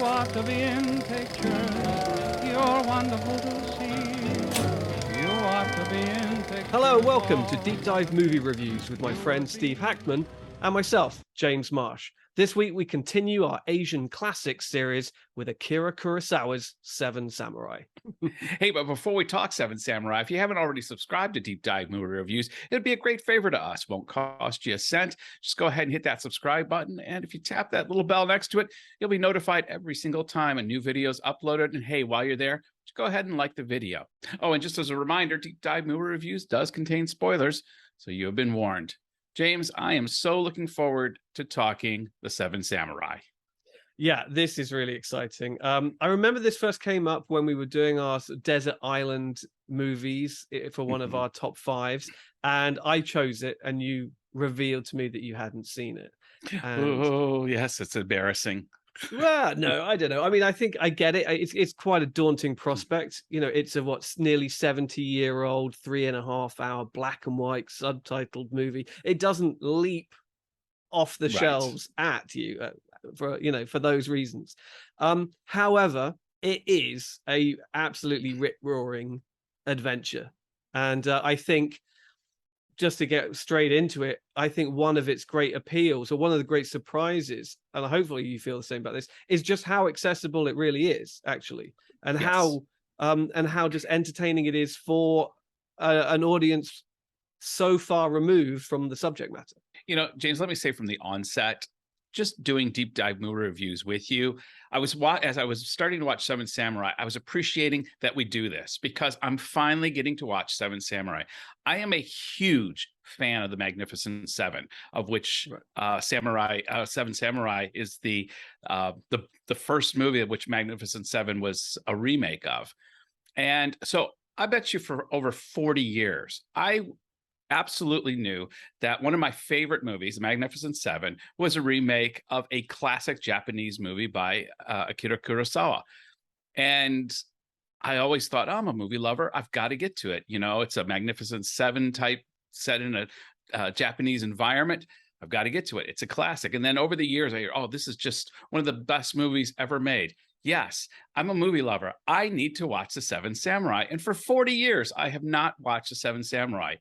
ought to be in pictures. You're wonderful to see. You ought to be in pictures. Hello and welcome to Deep Dive Movie Reviews with my friend Steve Hackman and myself, James Marsh. This week we continue our Asian Classics series with Akira Kurosawa's Seven Samurai. Hey, but before we talk Seven Samurai, if you haven't already subscribed to Deep Dive Movie Reviews, it'd be a great favor to us. Won't cost you a cent. Just go ahead and hit that subscribe button. And if you tap that little bell next to it, you'll be notified every single time a new video is uploaded. And hey, while you're there, just go ahead and like the video. Oh, and just as a reminder, Deep Dive Movie Reviews does contain spoilers, so you have been warned. James, I am so looking forward to talking the Seven Samurai. Yeah, this is really exciting. I remember this first came up when we were doing our Desert Island movies for one of our top fives, and I chose it, and you revealed to me that you hadn't seen it. And... Oh, yes, it's embarrassing. Well, no, I don't know. I mean, I think I get it. It's quite a daunting prospect. You know, it's a nearly 70-year-old, 3.5-hour black and white subtitled movie. It doesn't leap off the shelves at you for those reasons. However, it is a absolutely rip-roaring adventure, and I think, just to get straight into it, I think one of its great appeals, or one of the great surprises, and hopefully you feel the same about this, is just how accessible it really is, actually, and how just entertaining it is for an audience so far removed from the subject matter. You know, James, let me say from the onset, just doing deep dive movie reviews with you, as I was starting to watch Seven Samurai, I was appreciating that we do this because I'm finally getting to watch Seven Samurai. I am a huge fan of the Magnificent Seven, of which Seven Samurai is the first movie of which Magnificent Seven was a remake of. And so I bet you for over 40 years, I absolutely knew that one of my favorite movies, The Magnificent Seven, was a remake of a classic Japanese movie by Akira Kurosawa. And I always thought, oh, I'm a movie lover. I've got to get to it. You know, it's a Magnificent Seven type set in a Japanese environment. I've got to get to it. It's a classic. And then over the years, I hear, oh, this is just one of the best movies ever made. Yes, I'm a movie lover. I need to watch The Seven Samurai. And for 40 years, I have not watched The Seven Samurai.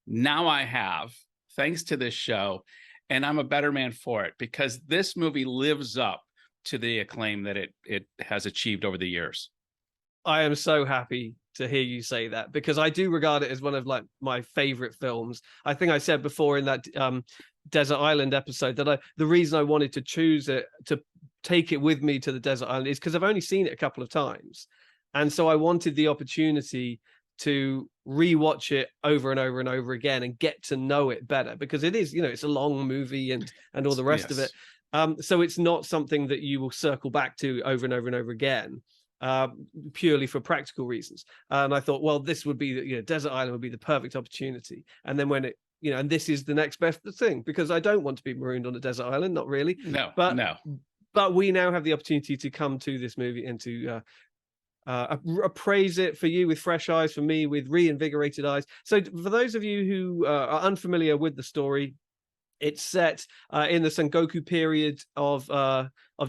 Now I have, thanks to this show, and I'm a better man for it because this movie lives up to the acclaim that it has achieved over the years. I am so happy to hear you say that because I do regard it as one of my favorite films. I think I said before in that Desert Island episode that the reason I wanted to choose it, to take it with me to the Desert Island, is because I've only seen it a couple of times. And so I wanted the opportunity to rewatch it over and over and over again and get to know it better, because it is, it's a long movie and all the rest of it. So it's not something that you will circle back to over and over and over again, purely for practical reasons. And I thought, well, this would be, Desert Island would be the perfect opportunity. And then when it, and this is the next best thing, because I don't want to be marooned on a desert island, not really. No. But we now have the opportunity to come to this movie and to appraise it for you with fresh eyes, for me with reinvigorated eyes. So for those of you who are unfamiliar with the story, it's set in the Sengoku period of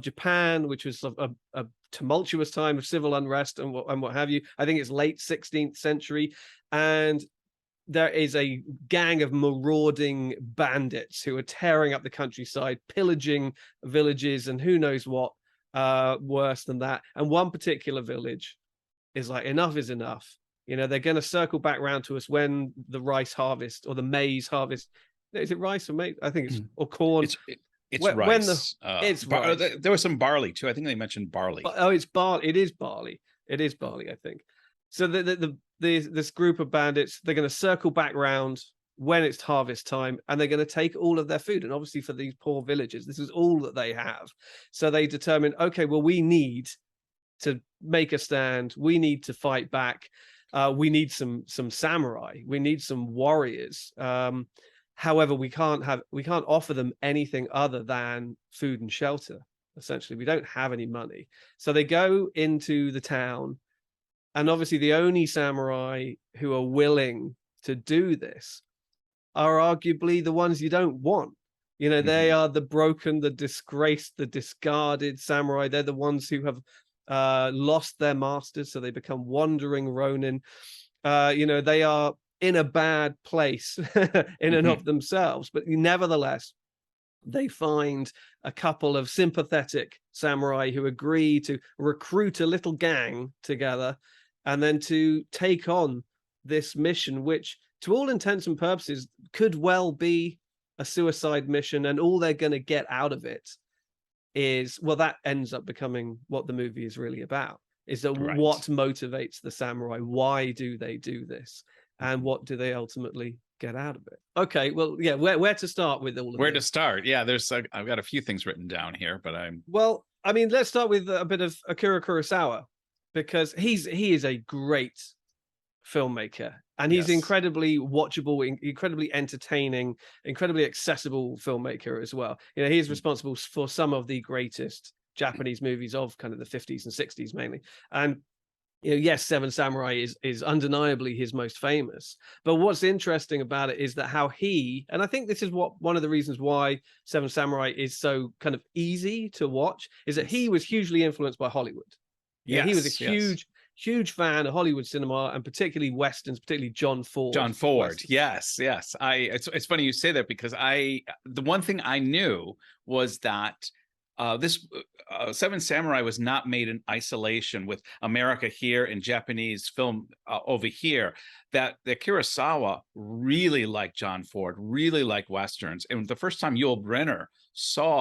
Japan, which was a tumultuous time of civil unrest and what have you. I think it's late 16th century, and there is a gang of marauding bandits who are tearing up the countryside, pillaging villages, and who knows what. Worse than that. And one particular village is like, enough is enough. They're going to circle back round to us when the rice harvest or the maize harvest. Is it rice or maize? I think it's or corn. It's rice. Rice. There was some barley too. I think they mentioned barley. Oh, it's barley. It is barley. I think. So this group of bandits, they're going to circle back round when it's harvest time, and they're going to take all of their food. And obviously for these poor villagers, this is all that they have. So they determine, okay, well, we need to make a stand. We need to fight back. We need some samurai. We need some warriors. However, we can't offer them anything other than food and shelter. Essentially, we don't have any money. So they go into the town, and obviously the only samurai who are willing to do this are arguably the ones you don't want. You know, they are the broken, the disgraced, the discarded samurai. They're the ones who have lost their masters, so they become wandering ronin. You know, they are in a bad place in and of themselves, but nevertheless, they find a couple of sympathetic samurai who agree to recruit a little gang together and then to take on this mission, which to all intents and purposes could well be a suicide mission, and all they're going to get out of it is, well, that ends up becoming what the movie is really about, is that what motivates the samurai, why do they do this, and what do they ultimately get out of it. Okay, well, yeah, where to start with all of Where this? to start? Yeah, there's I've got a few things written down here, but Well, I mean, let's start with a bit of Akira Kurosawa, because he is a great filmmaker, and he's incredibly watchable, incredibly entertaining, incredibly accessible filmmaker as well. You know, he is responsible for some of the greatest Japanese movies of kind of the 50s and 60s mainly. And you know, yes, Seven Samurai is undeniably his most famous. But what's interesting about it is that how he, and I think this is one of the reasons why Seven Samurai is so kind of easy to watch, is that he was hugely influenced by Hollywood. Yeah, he was a huge fan of Hollywood cinema, and particularly westerns, particularly John Ford. Westerns. Yes. It's funny you say that, because the one thing I knew was that this Seven Samurai was not made in isolation with America here and Japanese film over here. That Kurosawa really liked John Ford, really liked westerns, and the first time Yul Brynner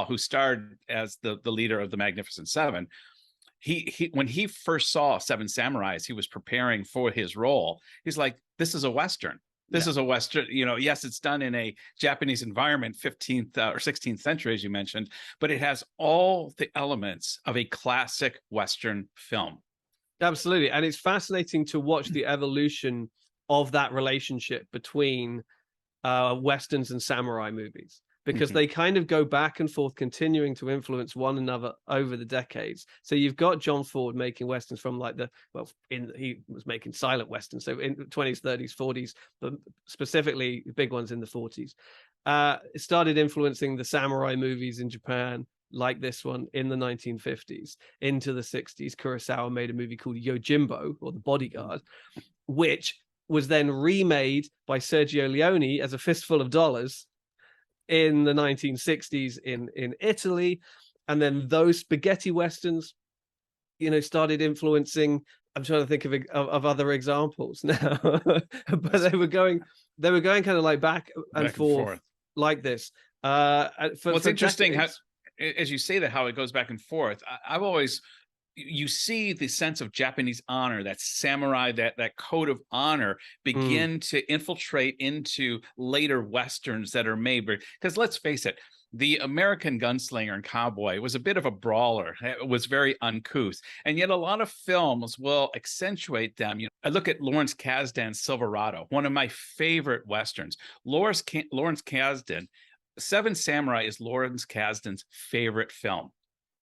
who starred as the leader of the Magnificent Seven, he when he first saw Seven Samurais, he was preparing for his role. He's like, this is a western. This is a western, you know, yes, it's done in a Japanese environment, 15th or 16th century, as you mentioned, but it has all the elements of a classic western film. Absolutely. And it's fascinating to watch the evolution of that relationship between westerns and samurai movies, because they kind of go back and forth, continuing to influence one another over the decades. So you've got John Ford making westerns from like he was making silent westerns, so in the 20s, 30s, 40s, but specifically big ones in the 40s. It started influencing the samurai movies in Japan, like this one in the 1950s. Into the 60s, Kurosawa made a movie called Yojimbo, or The Bodyguard, which was then remade by Sergio Leone as A Fistful of Dollars in the 1960s in Italy. And then those spaghetti westerns, you know, started influencing, I'm trying to think of other examples now, but they were going kind of like back and forth like this. It's interesting how, as you say that, how it goes back and forth. I've always, you see the sense of Japanese honor, that samurai, that code of honor begin to infiltrate into later westerns that are made. Because let's face it, the American gunslinger and cowboy was a bit of a brawler. It was very uncouth. And yet a lot of films will accentuate them. You know, I look at Lawrence Kasdan's Silverado, one of my favorite westerns. Lawrence Kasdan, Seven Samurai is Lawrence Kasdan's favorite film.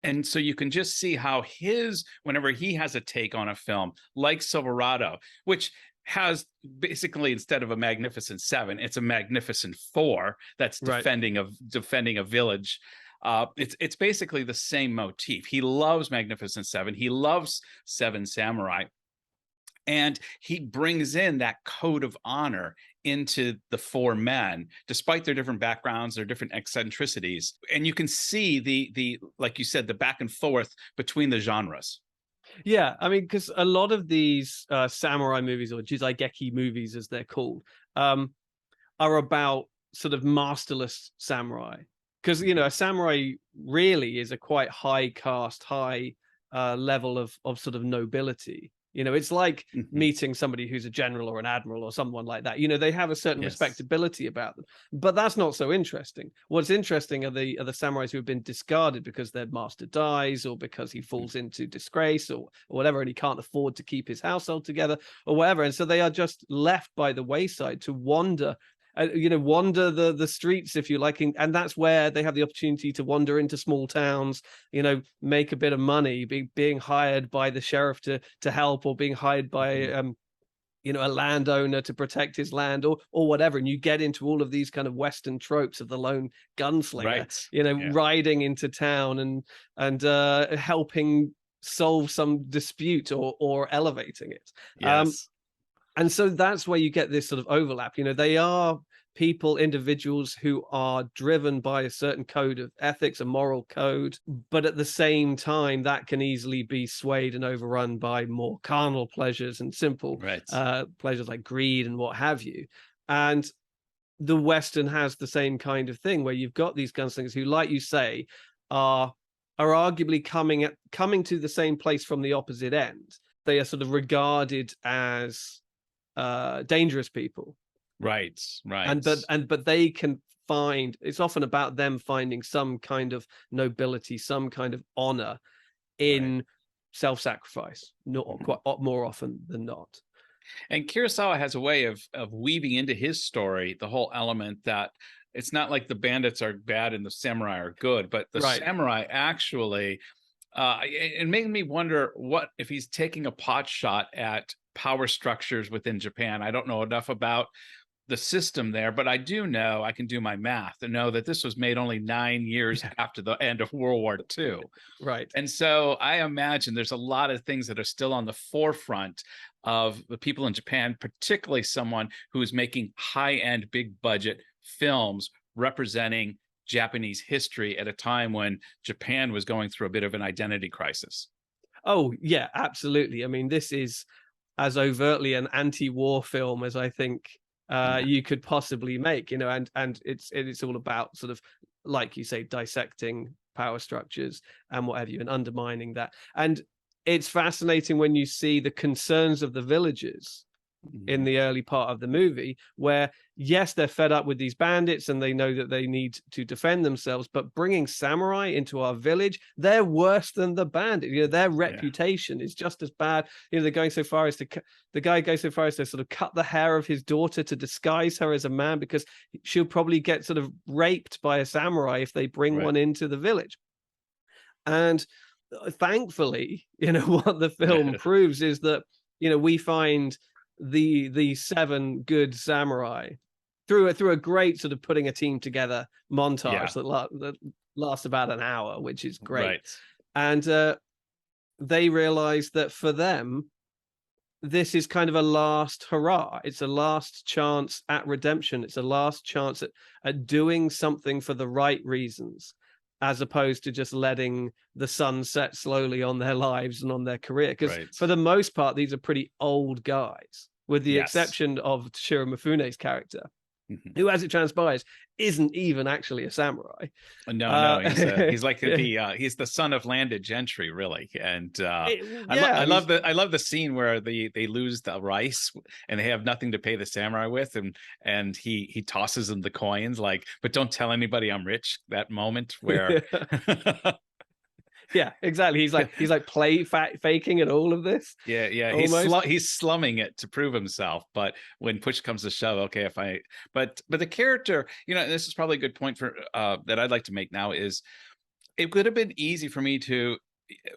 And so you can just see how whenever he has a take on a film like Silverado, which has basically, instead of a Magnificent Seven, it's a Magnificent Four that's defending a village. It's basically the same motif. He loves Magnificent Seven. He loves Seven Samurai. And he brings in that code of honor into the four men, despite their different backgrounds, their different eccentricities. And you can see the like you said, the back and forth between the genres. Yeah, I mean, because a lot of these samurai movies, or jizaigeki movies as they're called, are about sort of masterless samurai. Because, you know, a samurai really is a quite high caste, high level of sort of nobility. You know, it's like meeting somebody who's a general or an admiral or someone like that. You know, they have a certain respectability about them, but that's not so interesting. What's interesting are the samurais who have been discarded because their master dies, or because he falls into disgrace or whatever, and he can't afford to keep his household together or whatever. And so they are just left by the wayside to wander, wander the streets, if you like. And that's where they have the opportunity to wander into small towns, you know, make a bit of money, being hired by the sheriff to help, or being hired by, a landowner to protect his land or whatever. And you get into all of these kind of Western tropes of the lone gunslinger, riding into town and helping solve some dispute or elevating it. Yes. And so that's where you get this sort of overlap. They are individuals who are driven by a certain code of ethics, a moral code, but at the same time, that can easily be swayed and overrun by more carnal pleasures and simple pleasures like greed and what have you. And the Western has the same kind of thing, where you've got these gunslingers who, like you say, are arguably coming to the same place from the opposite end. They are sort of regarded as dangerous people. Right. But they can find, it's often about them finding some kind of nobility, some kind of honor in self-sacrifice, quite more often than not. And Kurosawa has a way of weaving into his story the whole element that it's not like the bandits are bad and the samurai are good, but the samurai actually, it made me wonder what if he's taking a pot shot at power structures within Japan. I don't know enough about the system there, but I do know, I can do my math and know that this was made only 9 years after the end of World War II. Right. And so I imagine there's a lot of things that are still on the forefront of the people in Japan, particularly someone who is making high-end, big budget films representing Japanese history at a time when Japan was going through a bit of an identity crisis. Oh, yeah, absolutely. I mean, this is as overtly an anti-war film as I think you could possibly make, and it's all about sort of, like you say, dissecting power structures and what have you, and undermining that. And it's fascinating when you see the concerns of the villagers in the early part of the movie, where yes, they're fed up with these bandits and they know that they need to defend themselves, but bringing samurai into our village, they're worse than the bandit. Their reputation is just as bad. They're going so far as the guy goes so far as to sort of cut the hair of his daughter to disguise her as a man, because she'll probably get sort of raped by a samurai if they bring one into the village. And thankfully, what the film proves is that, we find the 7 good samurai through a great sort of putting a team together montage that lasts about an hour, which is great. And they realize that for them, this is kind of a last hurrah. It's a last chance at redemption. It's a last chance at doing something for the right reasons, as opposed to just letting the sun set slowly on their lives and on their career. Because for the most part, these are pretty old guys, with the exception of Toshiro Mifune's character, who, as it transpires, isn't even actually a samurai. No, he's like he's the son of landed gentry, really. And I love the scene where they lose the rice and they have nothing to pay the samurai with, and he tosses them the coins, like, but don't tell anybody I'm rich. That moment where yeah, exactly. He's like faking and all of this. Yeah. He's slumming it to prove himself. But when push comes to shove, okay, but the character, this is probably a good point for that I'd like to make now, is it would have been easy for me to.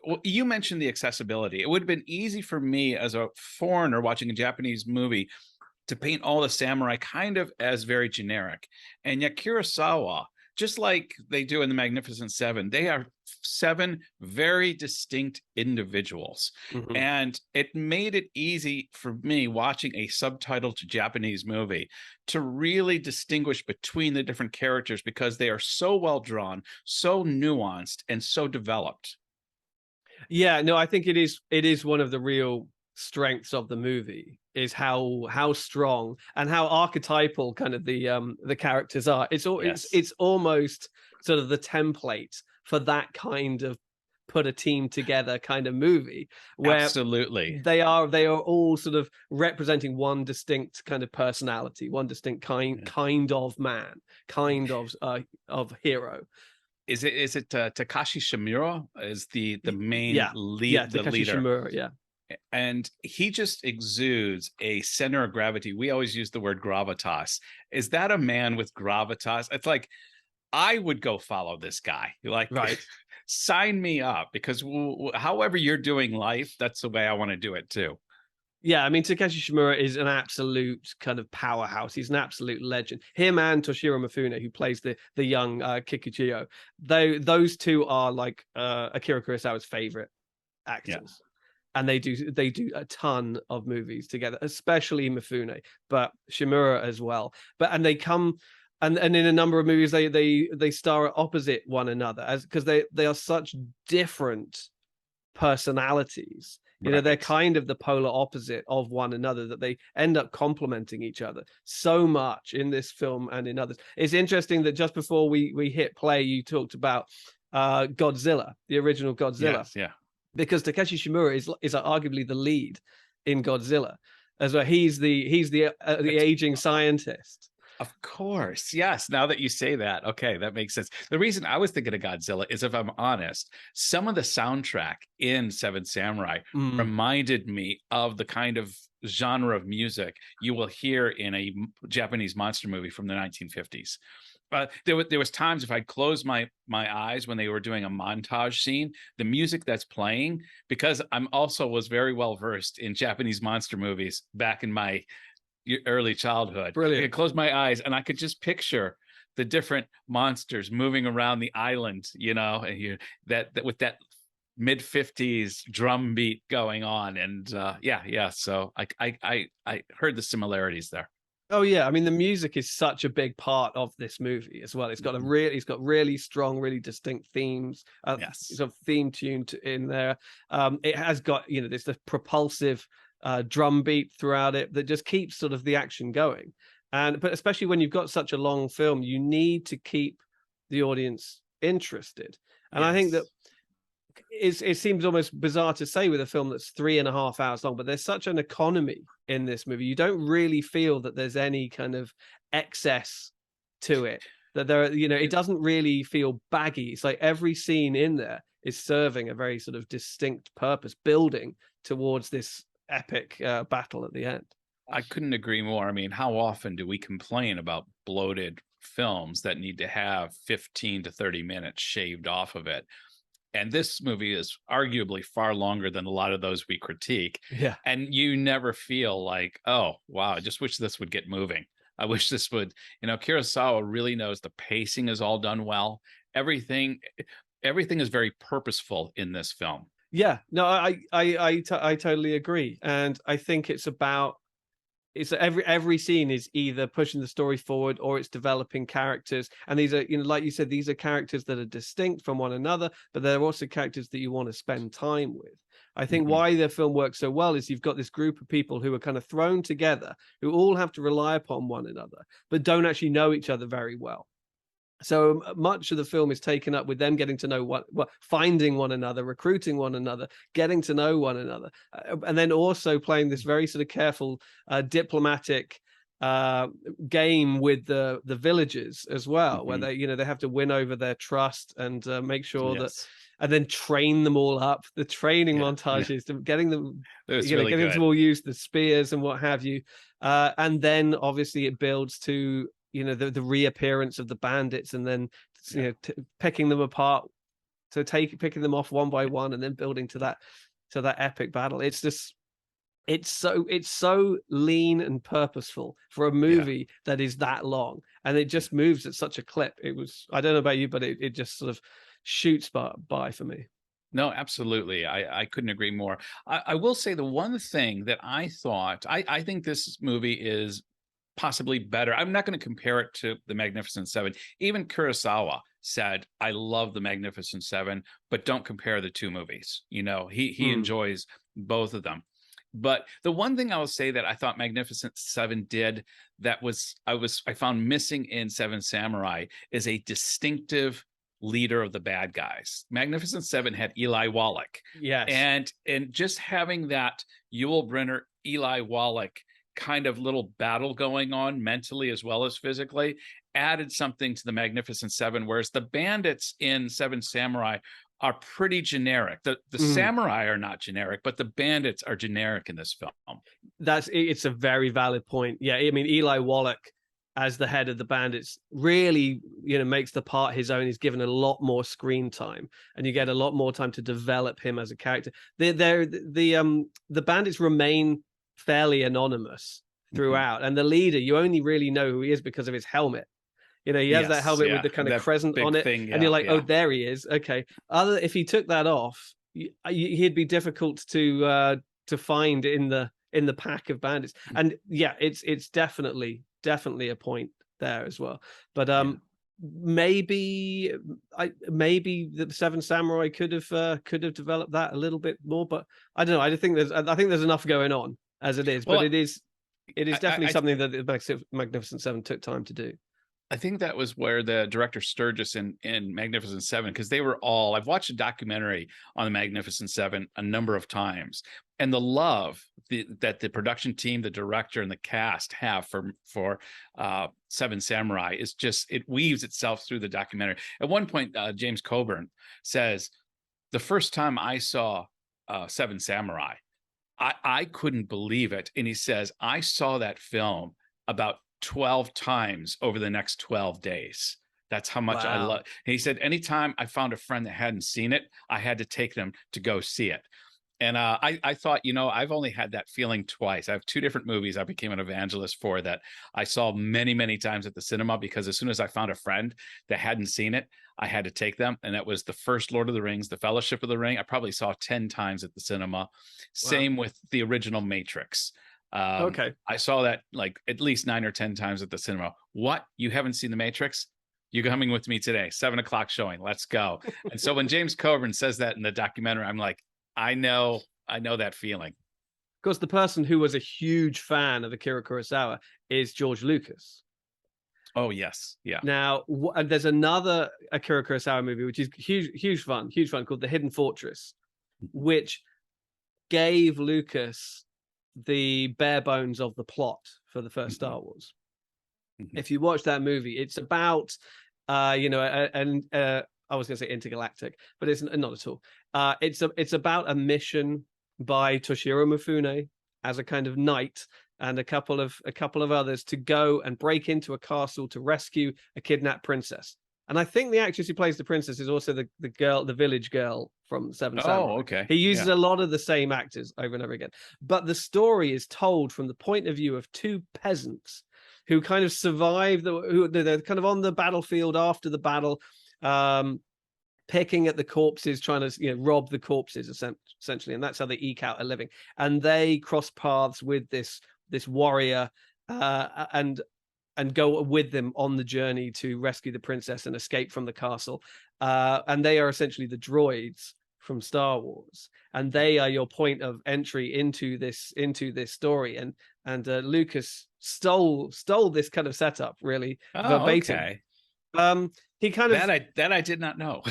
Well, you mentioned the accessibility. It would have been easy for me as a foreigner watching a Japanese movie to paint all the samurai kind of as very generic, and yet Kurosawa, just like they do in the Magnificent Seven, they are 7 very distinct individuals. And it made it easy for me, watching a subtitled Japanese movie, to really distinguish between the different characters, because they are so well drawn, so nuanced, and so developed. Yeah, no, I think it is one of the real strengths of the movie, is how strong and how archetypal kind of the characters are. It's almost sort of the template for that kind of put a team together kind of movie, where absolutely they are all sort of representing one distinct kind of personality, one distinct kind of man, kind of hero. Is it Takashi Shimura is the main lead, the Takashi leader? Shimura, and he just exudes a center of gravity. We always use the word gravitas. Is that a man with gravitas? It's like, I would go follow this guy. Like, sign me up, because however you're doing life, that's the way I want to do it too. Yeah, I mean, Takeshi Shimura is an absolute kind of powerhouse. He's an absolute legend. Him and Toshiro Mifune, who plays the young Kikuchiyo, those two are like Akira Kurosawa's favorite actors. And they do a ton of movies together, especially Mifune, but Shimura as well. And they come and in a number of movies they star opposite one another, as because they are such different personalities. You know, they're kind of the polar opposite of one another, that they end up complementing each other so much in this film and in others. It's interesting that just before we hit play, you talked about Godzilla, the original Godzilla. Yes, yeah. Because Takeshi Shimura is arguably the lead in Godzilla, as well. He's the aging scientist. Of course. Yes. Now that you say that, okay, that makes sense. The reason I was thinking of Godzilla is, if I'm honest, some of the soundtrack in Seven Samurai reminded me of the kind of genre of music you will hear in a Japanese monster movie from the 1950s. There was times if I'd close my eyes when they were doing a montage scene, the music that's playing, because I'm also was very well versed in Japanese monster movies back in my early childhood. Brilliant. I could close my eyes and I could just picture the different monsters moving around the island, you know, and that with that mid 50s drum beat going on. And so I heard the similarities there. Oh yeah, I mean, the music is such a big part of this movie as well. It's got really strong, really distinct themes. Sort of theme tune in there. It has got, you know, this propulsive drum beat throughout it that just keeps sort of the action going. But especially when you've got such a long film, you need to keep the audience interested. And I think that it seems almost bizarre to say with a film that's 3.5 hours long, but there's such an economy in this movie. You don't really feel that there's any kind of excess to it, that there, you know, it doesn't really feel baggy. It's like every scene in there is serving a very sort of distinct purpose, building towards this epic battle at the end. I couldn't agree more. I mean, how often do we complain about bloated films that need to have 15 to 30 minutes shaved off of it? And this movie is arguably far longer than a lot of those we critique. Yeah. And you never feel like, oh, wow, I just wish this would get moving. I wish this would, you know, Kurosawa really knows the pacing is all done well. Everything is very purposeful in this film. Yeah, no, I totally agree. And I think it's every scene is either pushing the story forward or it's developing characters. And these are, you know, like you said, these are characters that are distinct from one another, but they're also characters that you want to spend time with. I think why the film works so well is you've got this group of people who are kind of thrown together, who all have to rely upon one another, but don't actually know each other very well. So much of the film is taken up with them getting to know finding one another, recruiting one another, getting to know one another, and then also playing this very sort of careful diplomatic game with the villagers as well, where they have to win over their trust and make sure that, and then train them all up. The training montages, getting them, getting them to all use the spears and what have you, and then obviously it builds to, you know, the reappearance of the bandits, and then picking them apart, so picking them off one by one, and then building to that epic battle. It's just it's so lean and purposeful for a movie that is that long, and it just moves at such a clip. It was, I don't know about you, but it just sort of shoots by for me. No, absolutely. I couldn't agree more. I will say the one thing that I thought, I think this movie is possibly better. I'm not going to compare it to The Magnificent Seven. Even Kurosawa said, I love The Magnificent Seven, but don't compare the two movies. You know, he enjoys both of them. But the one thing I will say that I thought Magnificent Seven did that I found missing in Seven Samurai is a distinctive leader of the bad guys. Magnificent Seven had Eli Wallach. Yes. And just having that Yul Brynner, Eli Wallach kind of little battle going on mentally as well as physically added something to the Magnificent Seven, whereas the bandits in Seven Samurai are pretty generic. The samurai are not generic, but the bandits are generic in this film. It's a very valid point. Yeah, I mean, Eli Wallach as the head of the bandits really, you know, makes the part his own. He's given a lot more screen time, and you get a lot more time to develop him as a character. The bandits remain fairly anonymous throughout. And the leader, you only really know who he is because of his helmet. You know, he has that helmet with the kind of crescent on it, and you're like, oh, there he is. Okay. If he took that off, he'd be difficult to find in the pack of bandits. And yeah, it's definitely a point there as well. But maybe the Seven Samurai could have developed that a little bit more. But I don't know. I think there's enough going on as it is. Well, but it is definitely something that the Magnificent Seven took time to do. I think that was where the director Sturgis in Magnificent Seven, because they were all, I've watched a documentary on the Magnificent Seven a number of times, and the love that the production team, the director, and the cast have for Seven Samurai is just, it weaves itself through the documentary. At one point, James Coburn says, the first time I saw Seven Samurai, I couldn't believe it. And he says, I saw that film about 12 times over the next 12 days. That's how much I love. And he said, anytime I found a friend that hadn't seen it, I had to take them to go see it. And I thought, I've only had that feeling twice. I have two different movies I became an evangelist for that I saw many, many times at the cinema, because as soon as I found a friend that hadn't seen it, I had to take them. And that was the first Lord of the Rings, the Fellowship of the Ring. I probably saw 10 times at the cinema. Wow. Same with the original Matrix. Okay. I saw that like at least 9 or 10 times at the cinema. What? You haven't seen The Matrix? You're coming with me today, 7:00 showing. Let's go. And so when James Coburn says that in the documentary, I'm like, I know that feeling. Of course, the person who was a huge fan of Akira Kurosawa is George Lucas. Oh, yes. Yeah. Now, there's another Akira Kurosawa movie, which is huge fun, called The Hidden Fortress, which gave Lucas the bare bones of the plot for the first Star Wars. If you watch that movie, it's about I was going to say intergalactic, but it's not at all. It's about a mission by Toshiro Mifune as a kind of knight and a couple of others to go and break into a castle to rescue a kidnapped princess. And I think the actress who plays the princess is also the village girl from Seven Samurai. Oh, okay. He uses a lot of the same actors over and over again. But the story is told from the point of view of two peasants who kind of survive, they're kind of on the battlefield after the battle, picking at the corpses, trying to rob the corpses essentially, and that's how they eke out a living. And they cross paths with this warrior and go with them on the journey to rescue the princess and escape from the castle. And they are essentially the droids from Star Wars, and they are your point of entry into this story. And Lucas stole this kind of setup really verbatim. Okay. He kind of that I did not know.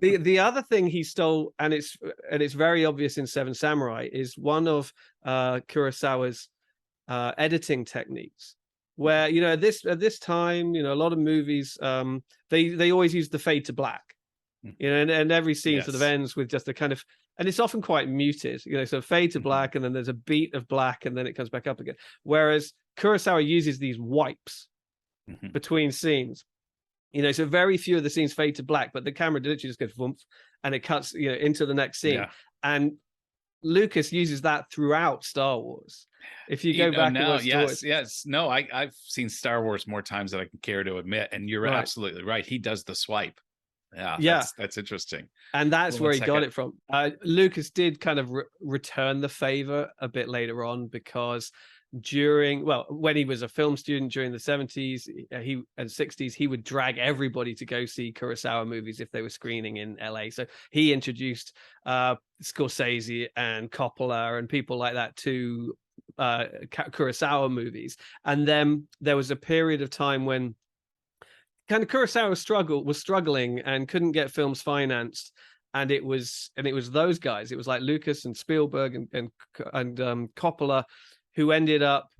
the other thing he stole, and it's very obvious in Seven Samurai, is one of Kurosawa's editing techniques, where at this time, a lot of movies they always use the fade to black, and every scene sort of ends with just a kind of, and it's often quite muted, so fade to black, and then there's a beat of black, and then it comes back up again. Whereas Kurosawa uses these wipes between scenes. So very few of the scenes fade to black, but the camera literally just goes whoomp, and it cuts into the next scene. Yeah. And Lucas uses that throughout Star Wars. If you go back and watch yes. No, I've seen Star Wars more times than I can care to admit, and you're absolutely right. He does the swipe. Yeah. That's interesting. And that's where he got it from. Lucas did kind of return the favor a bit later on, because when he was a film student during the 70s and 60s, he would drag everybody to go see Kurosawa movies if they were screening in LA. So he introduced Scorsese and Coppola and people like that to Kurosawa movies. And then there was a period of time when kind of Kurosawa was struggling and couldn't get films financed. And it was those guys. It was like Lucas and Spielberg and Coppola, who ended up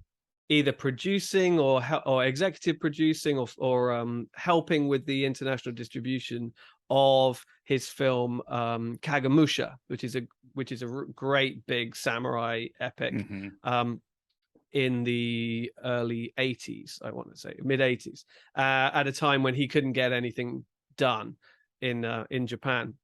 either producing or executive producing or helping with the international distribution of his film Kagemusha, which is a great big samurai epic in the early 80s, I want to say mid 80s, at a time when he couldn't get anything done in Japan,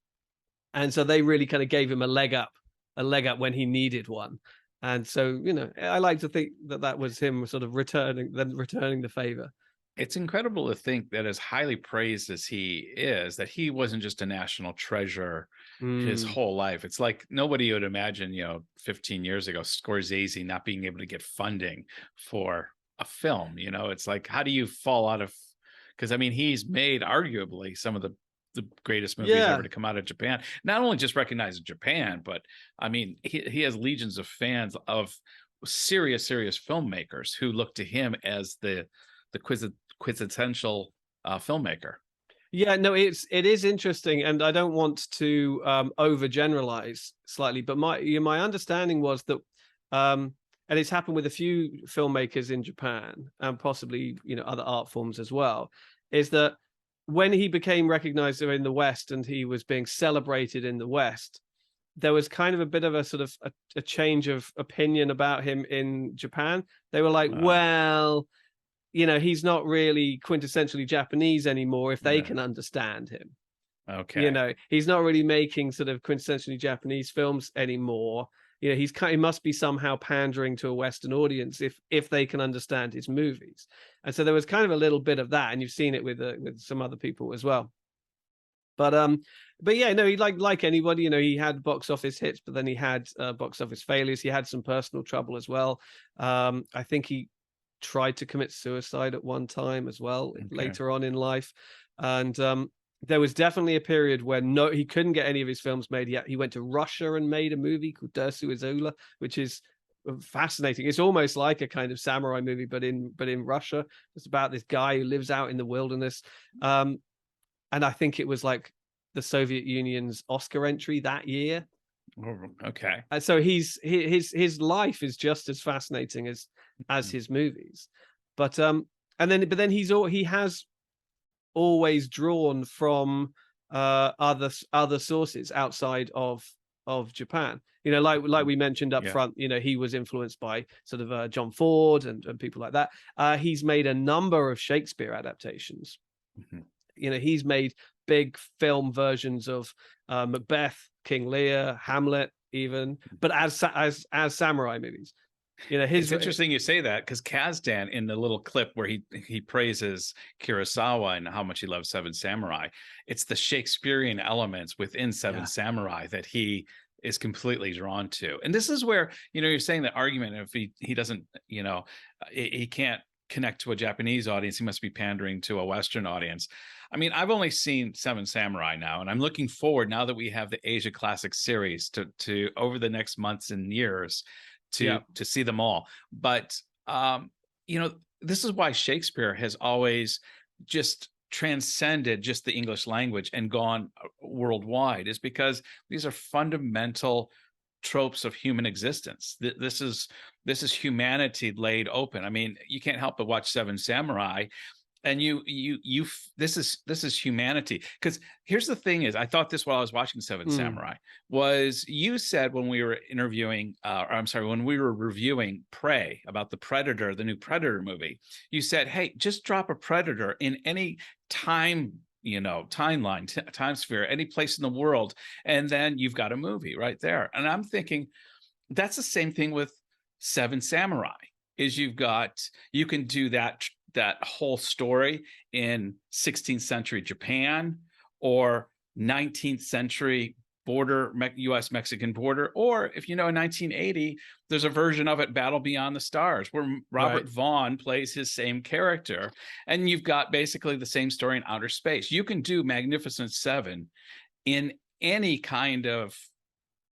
and so they really kind of gave him a leg up when he needed one. And so, you know, I like to think that that was him sort of returning the favor. It's incredible to think that as highly praised as he is, that he wasn't just a national treasure his Mm. whole life. It's like nobody would imagine, 15 years ago, Scorsese not being able to get funding for a film. It's like, how do you fall out of, because I mean, he's made arguably some of the greatest movies Yeah. ever to come out of Japan. Not only just recognized in Japan, but I mean, he has legions of fans of serious filmmakers who look to him as the quintessential filmmaker. Yeah, no, it is interesting, and I don't want to overgeneralize slightly, but my understanding was that, and it's happened with a few filmmakers in Japan and possibly other art forms as well, is that when he became recognized in the West and he was being celebrated in the West, there was kind of a bit of a sort of a change of opinion about him in Japan. They were like, well, he's not really quintessentially Japanese anymore if they can understand him. Okay. He's not really making sort of quintessentially Japanese films anymore. He must be somehow pandering to a Western audience if they can understand his movies. And so there was kind of a little bit of that, and you've seen it with some other people as well. But yeah, no, he like anybody, he had box office hits, but then he had box office failures. He had some personal trouble as well. I think he tried to commit suicide at one time as well, later on in life. And there was definitely a period where he couldn't get any of his films made yet. He went to Russia and made a movie called Dersu Azula, which is fascinating. It's almost like a kind of samurai movie, but in Russia. It's about this guy who lives out in the wilderness. And I think it was like the Soviet Union's Oscar entry that year. Okay. And so his life is just as fascinating as his movies. But then he has always drawn from other sources outside of Japan. Like we mentioned up front, he was influenced by sort of John Ford and people like that. He's made a number of Shakespeare adaptations. He's made big film versions of Macbeth, King Lear, Hamlet, even, but as samurai movies. It's interesting you say that, because Kazdan, in the little clip where he praises Kurosawa and how much he loves Seven Samurai, it's the Shakespearean elements within Seven Samurai that he is completely drawn to. And this is where, you're saying the argument, if he doesn't, he can't connect to a Japanese audience, he must be pandering to a Western audience. I mean, I've only seen Seven Samurai now, and I'm looking forward, now that we have the Asia Classic series, to over the next months and years to see them all. But this is why Shakespeare has always just transcended just the English language and gone worldwide, is because these are fundamental tropes of human existence. This is humanity laid open. I mean, you can't help but watch Seven Samurai, and this is humanity. Because here's the thing is, I thought this while I was watching Seven Samurai, was you said when we were interviewing, when we were reviewing Prey, about the Predator, the new Predator movie, you said, hey, just drop a Predator in any time, timeline, time sphere, any place in the world, and then you've got a movie right there. And I'm thinking that's the same thing with Seven Samurai, is you can do that whole story in 16th century Japan, or 19th century US-Mexican border, or if in 1980, there's a version of it, Battle Beyond the Stars, where Robert Vaughn plays his same character, and you've got basically the same story in outer space. You can do Magnificent Seven in any kind of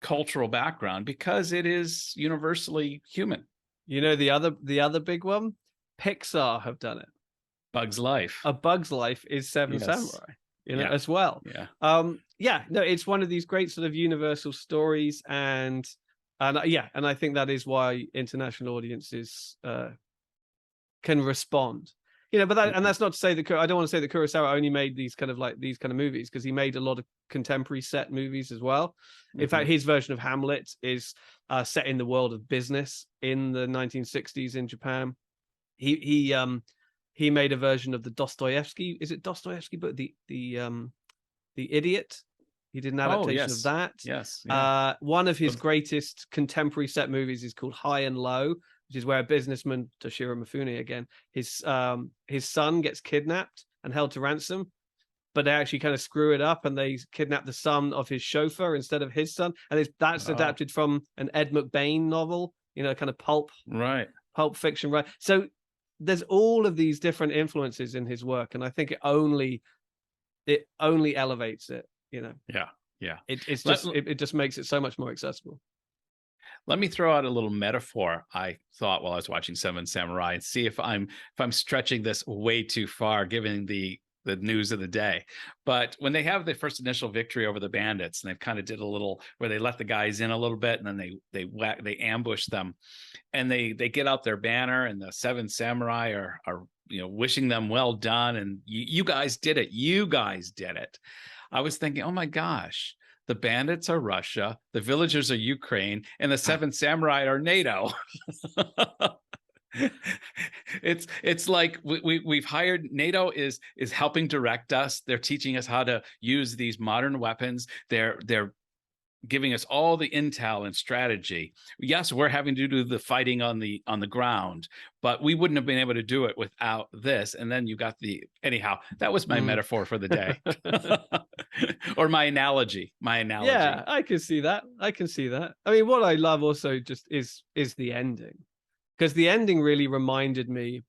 cultural background, because it is universally human. The other big one, Pixar have done it. Bug's Life. A Bug's Life is Seven Samurai, as well. No, it's one of these great sort of universal stories, and I think that is why international audiences can respond. But that's not to say that I don't want to say that Kurosawa only made these kind of movies, because he made a lot of contemporary set movies as well. In fact, his version of Hamlet is set in the world of business in the 1960s in Japan. He made a version of the Dostoevsky, is it Dostoevsky book, the Idiot? He did an Oh, adaptation of yes. that. Yes. Yeah. One of his greatest contemporary set movies is called High and Low, which is where a businessman, Toshiro Mifune again, his son gets kidnapped and held to ransom, but they actually kind of screw it up and they kidnap the son of his chauffeur instead of his son. And that's adapted from an Ed McBain novel, kind of pulp fiction, right? So there's all of these different influences in his work, and I think it only elevates it. Yeah. It just makes it so much more accessible. Let me throw out a little metaphor I thought while I was watching Seven Samurai and see if I'm stretching this way too far, given the news of the day. But when they have the first initial victory over the bandits, and they've kind of did a little where they let the guys in a little bit, and then they ambush them, and they get out their banner, and the Seven Samurai are wishing them well done, and you guys did it. You guys did it. I was thinking, oh my gosh, the bandits are Russia, the villagers are Ukraine, and the Seven Samurai are NATO. It's like we've hired NATO is helping direct us. They're teaching us how to use these modern weapons. They're giving us all the intel and strategy. Yes, we're having to do the fighting on the ground, but we wouldn't have been able to do it without this. And then you got anyhow, that was my metaphor for the day. Or my analogy. Yeah, I can see that. I mean, what I love also just is the ending. Because the ending really reminded me,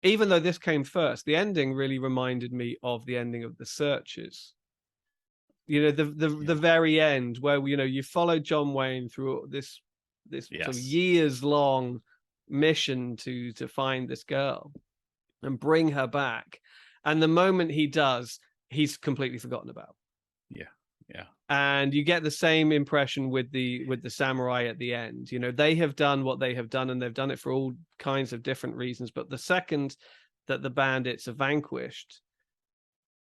even though this came first, the ending really reminded me of the ending of The Searchers. The very end where you follow John Wayne through this sort of years long mission to find this girl and bring her back, and the moment he does, he's completely forgotten about. Yeah. And you get the same impression with the samurai at the end. They have done what they have done, and they've done it for all kinds of different reasons. But the second that the bandits are vanquished,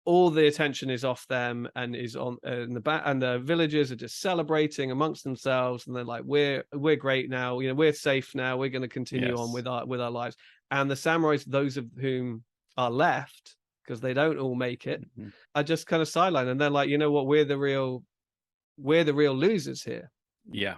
all the attention is off them and is on and the villagers are just celebrating amongst themselves, and they're like, we're great now. We're safe now. We're going to continue on with our lives. And the samurais, those of whom are left, because they don't all make it, are just kind of sidelined, and they're like, you know what, we're the real losers here. Yeah.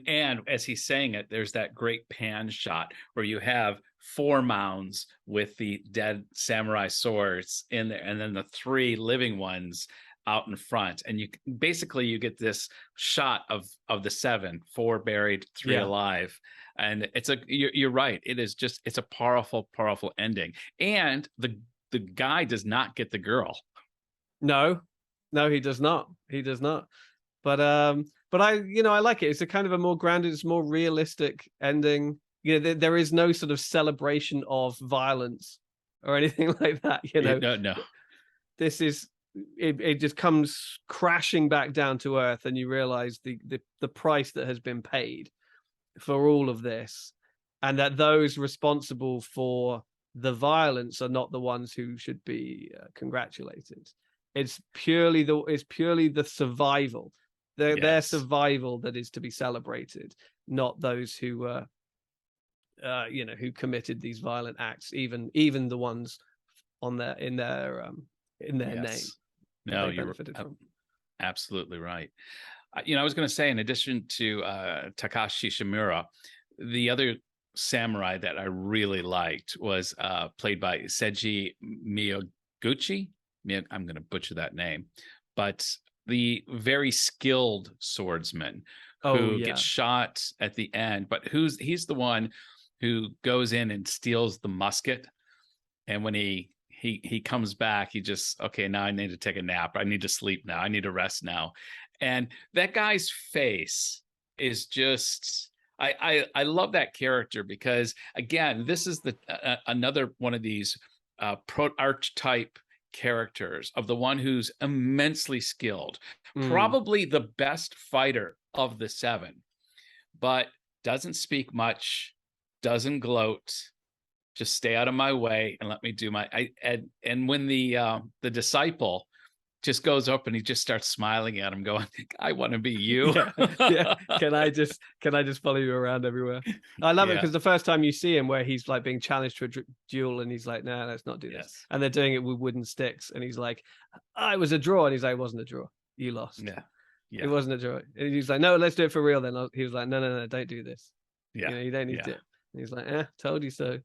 And as he's saying it, there's that great pan shot where you have 4 mounds with the dead samurai swords in there, and then the 3 living ones out in front, and you get this shot of the 7, 4 buried, 3 alive. And you're right, it's a powerful ending. And the guy does not get the girl. No, he does not. But I like it. It's a kind of a more grounded, it's more realistic ending. There is no sort of celebration of violence or anything like that. No. This is it just comes crashing back down to earth, and you realize the price that has been paid for all of this, and that those responsible for the violence are not the ones who should be congratulated. It's purely the survival, their survival that is to be celebrated, not those who who committed these violent acts, even the ones in their name. No, you're absolutely right. I was going to say, in addition to Takashi Shimura, the other samurai that I really liked was played by Seiji Miyaguchi. I'm going to butcher that name, but the very skilled swordsman who gets shot at the end, but he's the one who goes in and steals the musket, and when he comes back, he just, okay, now I need to take a nap. I need to sleep now. I need to rest now. And that guy's face is just, I love that character, because again, this is another one of these archetype characters of the one who's immensely skilled, probably the best fighter of the 7, but doesn't speak much, doesn't gloat, just stay out of my way and let me do and when the disciple just goes up and he just starts smiling at him, going, I want to be you. Yeah. Can I just follow you around everywhere? I love it, because the first time you see him, where he's like being challenged to a duel, and he's like, no, let's not do this. And they're doing it with wooden sticks, and he's like, I was a draw, and he's like, it wasn't a draw. you lost. Yeah. It wasn't a joy. And he was like, no, let's do it for real then. He was like, no, don't do this. Yeah. You don't need Yeah. it. And he's like, told you so.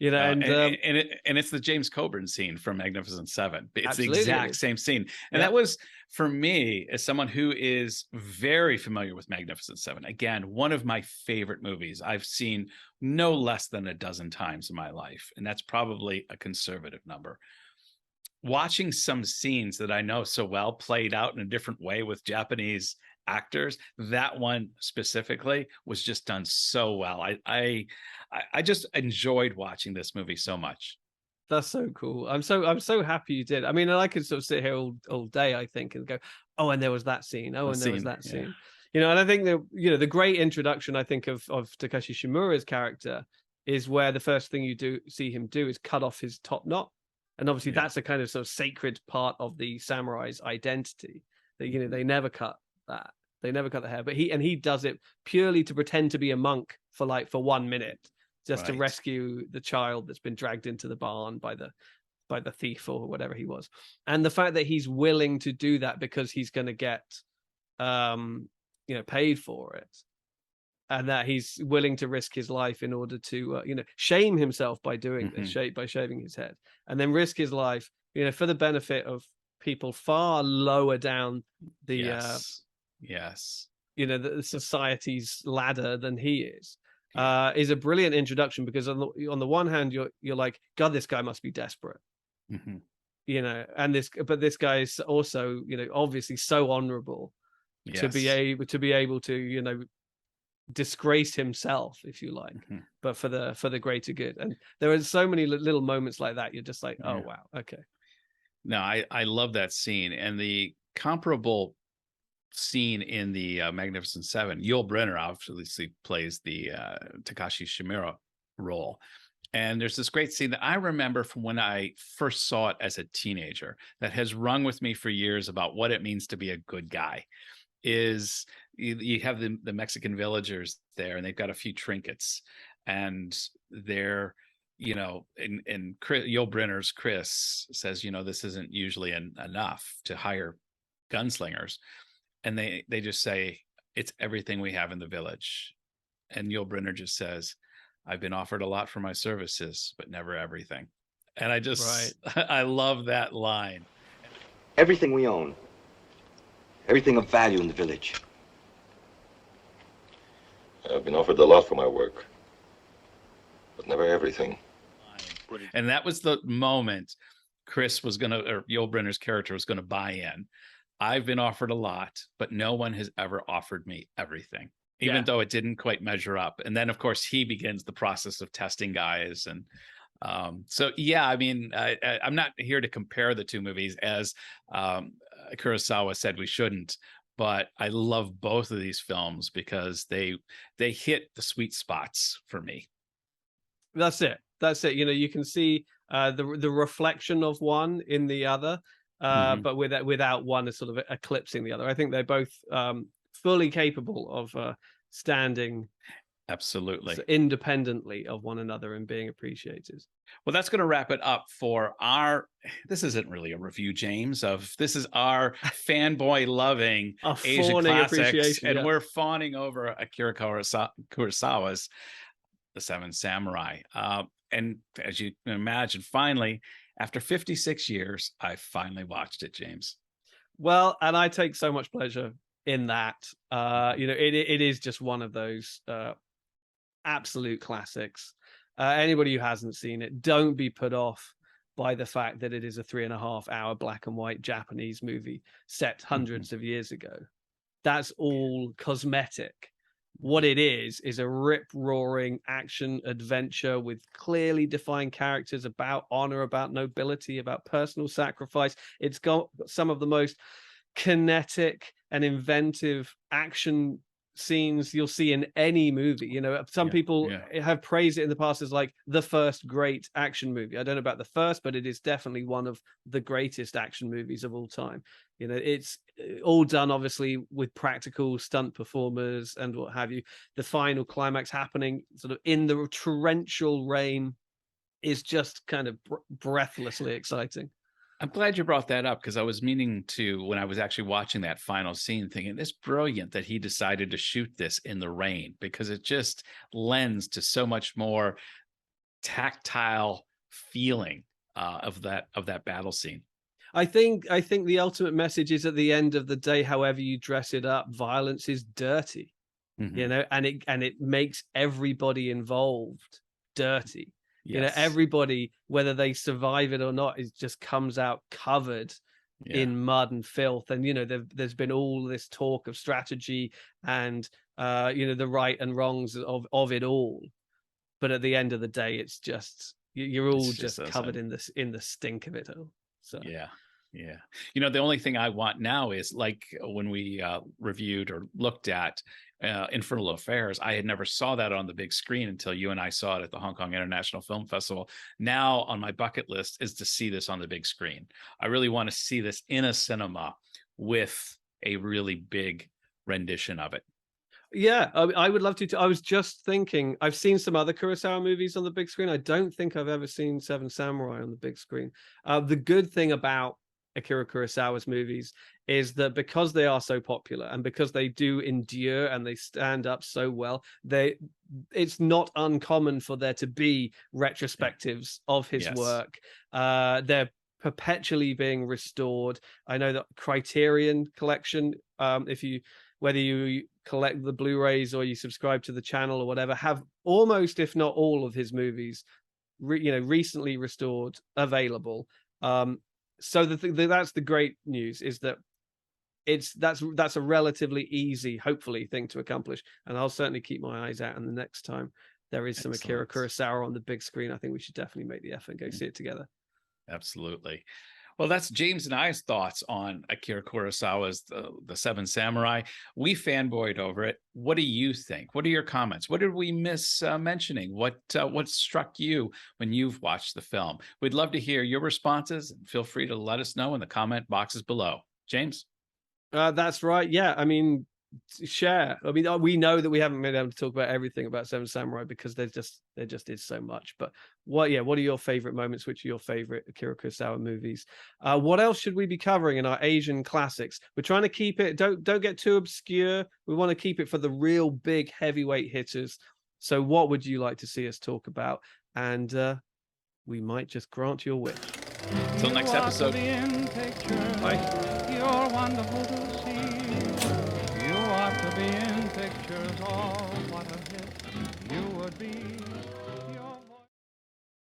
And it's the James Coburn scene from Magnificent Seven. It's the exact same scene. And that was, for me, as someone who is very familiar with Magnificent Seven, again, one of my favorite movies. I've seen no less than a dozen times in my life. And that's probably a conservative number. Watching some scenes that I know so well played out in a different way with Japanese actors, that one specifically was just done so well. I just enjoyed watching this movie so much. That's so cool. I'm so happy you did. I mean, and I could sort of sit here all day, I think, and go, oh, and there was that scene. Oh, and there was that scene. And I think that, the great introduction, I think, of Takashi Shimura's character is where the first thing you see him do is cut off his top knot. And obviously that's a kind of sort of sacred part of the samurai's identity. That, they never cut that. They never cut the hair. But he does it purely to pretend to be a monk for 1 minute, just to rescue the child that's been dragged into the barn by the thief or whatever he was. And the fact that he's willing to do that because he's going to get paid for it. And that he's willing to risk his life in order to, shame himself by doing this, by shaving his head, and then risk his life, for the benefit of people far lower down the, the society's ladder than he is a brilliant introduction. Because on the one hand, you're like, God, this guy must be desperate, and this guy is also, obviously so honorable to be able to, disgrace himself, if you like, but for the greater good. And there are so many little moments like that. You're just like, oh wow, okay. No, I love that scene. And the comparable scene in the Magnificent Seven, Yul Brynner obviously plays the Takashi Shimura role. And there's this great scene that I remember from when I first saw it as a teenager that has rung with me for years about what it means to be a good guy. Is you have the Mexican villagers there, and they've got a few trinkets, and they're, and Yul Brynner's Chris says, this isn't usually enough to hire gunslingers, and they just say, it's everything we have in the village. And Yul Brynner just says, I've been offered a lot for my services, but never everything. And I just I love that line. Everything we own. Everything of value in the village. I've been offered a lot for my work, but never everything. And that was the moment Chris was going to, or Yul Brynner's character was going to buy in. I've been offered a lot, but no one has ever offered me everything, even though it didn't quite measure up. And then, of course, he begins the process of testing guys. And I mean, I'm not here to compare the two movies, as Kurosawa said we shouldn't, but I love both of these films because they hit the sweet spots for me. That's it. You can see the reflection of one in the other, but without one is sort of eclipsing the other. I think they're both fully capable of standing absolutely independently of one another and being appreciated. Well, that's going to wrap it up for this isn't really a review, James, this is our fanboy loving Asian classics, and we're fawning over Akira Kurosawa's The Seven Samurai. And as you can imagine, finally, after 56 years, I finally watched it, James. Well, and I take so much pleasure in that. It is just one of those absolute classics. Anybody who hasn't seen it, don't be put off by the fact that it is a 3.5 hour black and white Japanese movie set hundreds of years ago. That's all cosmetic. What it is a rip-roaring action adventure with clearly defined characters, about honor, about nobility, about personal sacrifice. It's got some of the most kinetic and inventive action scenes you'll see in any movie. Some people have praised it in the past as like the first great action movie. I don't know about the first, but it is definitely one of the greatest action movies of all time. It's all done obviously with practical stunt performers and what have you. The final climax happening sort of in the torrential rain is just kind of breathlessly exciting. I'm glad you brought that up because I was meaning to, when I was actually watching that final scene, thinking it's brilliant that he decided to shoot this in the rain because it just lends to so much more tactile feeling of that battle scene. I think the ultimate message is at the end of the day, however you dress it up, violence is dirty, you know, and it makes everybody involved dirty. Yes. You know, everybody, whether they survive it or not, it just comes out covered in mud and filth. And, you know, there's been all this talk of strategy and, you know, the right and wrongs of it all. But at the end of the day, it's just, you're all just covered in the stink of it all. So, yeah. You know, the only thing I want now is like when we reviewed or looked at Infernal Affairs, I had never saw that on the big screen until you and I saw it at the Hong Kong International Film Festival. Now on my bucket list is to see this on the big screen. I really want to see this in a cinema with a really big rendition of it. Yeah, I would love to. I was just thinking, I've seen some other Kurosawa movies on the big screen. I don't think I've ever seen Seven Samurai on the big screen. The good thing about Akira Kurosawa's movies is that because they are so popular and because they do endure and they stand up so well, it's not uncommon for there to be retrospectives of his work. They're perpetually being restored. I know that Criterion Collection, whether you collect the Blu-rays or you subscribe to the channel or whatever, have almost, if not all, of his movies, recently restored, available. So that's the great news, is that that's a relatively easy, hopefully, thing to accomplish. And I'll certainly keep my eyes out. And the next time there is some Akira Kurosawa on the big screen, I think we should definitely make the effort and go see it together. Absolutely. Well, that's James and I's thoughts on Akira Kurosawa's the Seven Samurai. We fanboyed over it. What do you think? What are your comments? What did we miss mentioning? What struck you when you've watched the film? We'd love to hear your responses, and feel free to let us know in the comment boxes below. James? That's right. Yeah, I mean, share. I mean, we know that we haven't been able to talk about everything about Seven Samurai because there just is so much. But what are your favorite moments? Which are your favorite Akira Kurosawa movies? What else should we be covering in our Asian classics? We're trying to keep it, don't get too obscure. We want to keep it for the real big heavyweight hitters. So what would you like to see us talk about? And we might just grant your wish. Until next episode. Bye. You're wonderful to see. You ought to be in pictures. Oh, what a hit you would be.